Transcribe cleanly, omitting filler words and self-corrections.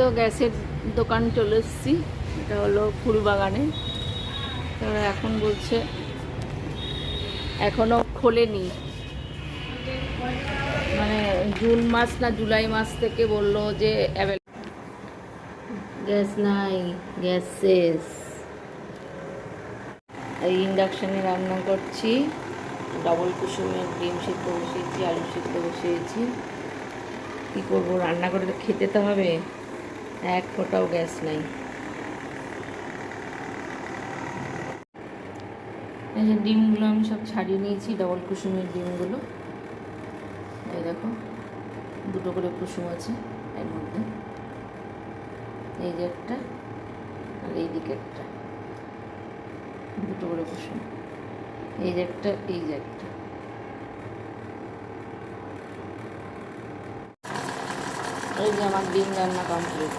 তো গ্যাসের দোকান চলে এসেছি, এটা হলো ফুলবাগানে। তো এখন বলছে এখনও খোলেনি, মানে জুন মাস না জুলাই মাস থেকে বললো যে গ্যাস নাই, গ্যাস শেষ। এই ইন্ডাকশানে রান্না করছি, ডবল কুসুমের ডিম সিদ্ধ বসিয়েছি, আলু সিদ্ধ বসিয়েছি। কী করবো, রান্না করে তো খেতে তো হবে, এক ফোঁটাও গ্যাস নাই। এই যে ডিমগুলো আমি সব ছাড়িয়ে নিয়েছি, ডবল কুসুমের ডিমগুলো। এই দেখো, দুটো করে কুসুম আছে এর মধ্যে, এই যে একটা আর এই দিকে একটা, দুটো করে কুসুম, এই যে একটা, এই যে একটা। এই যে আমার ডিম রান্না কমপ্লিট।